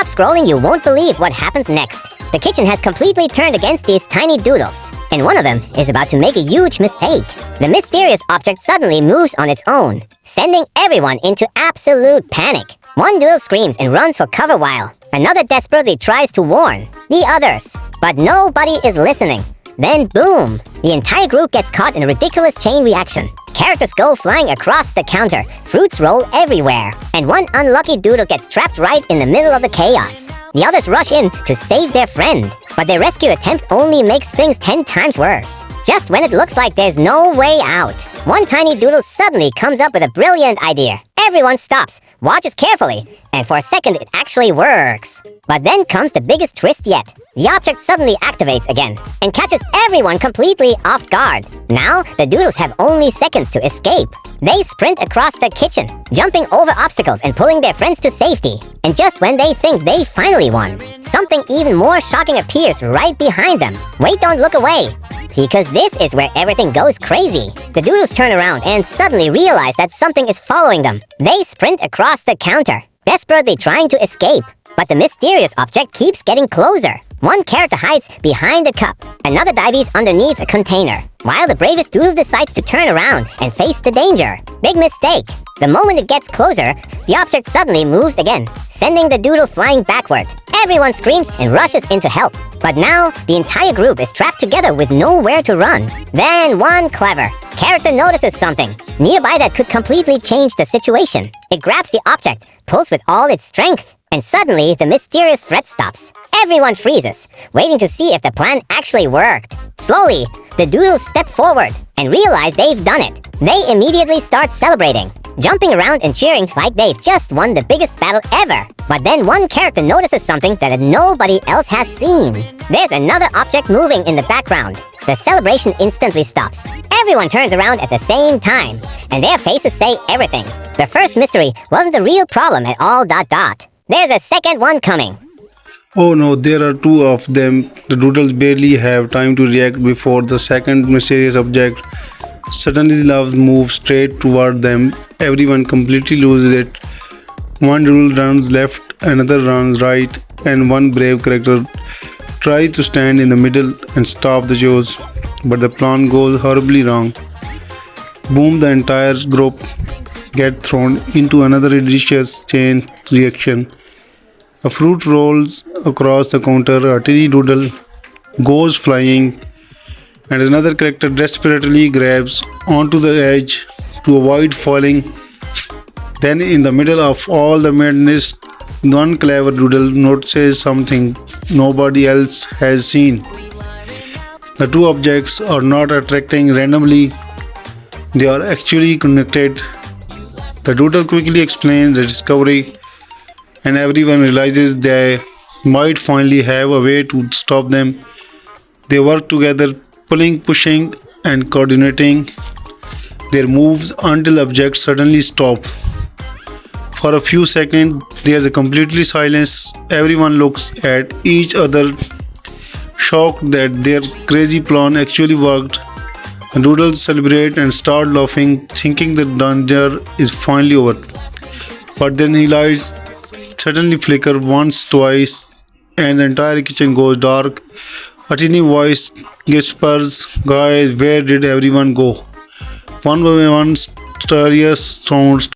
Stop scrolling, you won't believe what happens next. The kitchen has completely turned against these tiny doodles, and one of them is about to make a huge mistake. The mysterious object suddenly moves on its own, sending everyone into absolute panic. One doodle screams and runs for cover while another desperately tries to warn the others, but nobody is listening. Then boom! The entire group gets caught in a ridiculous chain reaction. Characters go flying across the counter, fruits roll everywhere, and one unlucky doodle gets trapped right in the middle of the chaos. The others rush in to save their friend, but their rescue attempt only makes things 10 times worse. Just when it looks like there's no way out, one tiny doodle suddenly comes up with a brilliant idea. Everyone stops, watches carefully, and for a second it actually works. But then comes the biggest twist yet. The object suddenly activates again and catches everyone completely off guard. Now, the doodles have only seconds to escape. They sprint across the kitchen, jumping over obstacles and pulling their friends to safety. And just when they think they finally won, something even more shocking appears right behind them. Wait, don't look away, because this is where everything goes crazy. The doodles turn around and suddenly realize that something is following them. They sprint across the counter, desperately trying to escape. But the mysterious object keeps getting closer. One character hides behind a cup, another dives underneath a container, while the bravest doodle decides to turn around and face the danger. Big mistake! The moment it gets closer, the object suddenly moves again, sending the doodle flying backward. Everyone screams and rushes in to help, but now the entire group is trapped together with nowhere to run. Then one clever character notices something nearby that could completely change the situation. It grabs the object, pulls with all its strength, and suddenly the mysterious threat stops. Everyone freezes, waiting to see if the plan actually worked. Slowly, the doodles step forward and realize they've done it. They immediately start celebrating, jumping around and cheering like they've just won the biggest battle ever. But then one character notices something that nobody else has seen. There's another object moving in the background. The celebration instantly stops. Everyone turns around at the same time, and their faces say everything. The first mystery wasn't the real problem at all. There's a second one coming. Oh no, there are two of them. The doodles barely have time to react before the second mysterious object suddenly moves straight toward them. Everyone completely loses it. One doodle runs left, another runs right, and one brave character tries to stand in the middle and stop the chaos. But the plan goes horribly wrong. Boom, the entire group gets thrown into another vicious chain reaction. A fruit rolls across the counter, a tiny doodle goes flying, and another character desperately grabs onto the edge to avoid falling. Then, in the middle of all the madness, one clever doodle notices something nobody else has seen. The two objects are not attracting randomly, they are actually connected. The doodle quickly explains the discovery, and everyone realizes they might finally have a way to stop them. They work together, pulling, pushing, and coordinating their moves until the objects suddenly stop. For a few seconds, there's a completely silence. Everyone looks at each other, shocked that their crazy plan actually worked. The doodles celebrate and start laughing, thinking the danger is finally over. But then the lights suddenly flicker once, twice, and the entire kitchen goes dark. A tiny voice whispers, "Guys, where did everyone go?" One by one, mysterious sounds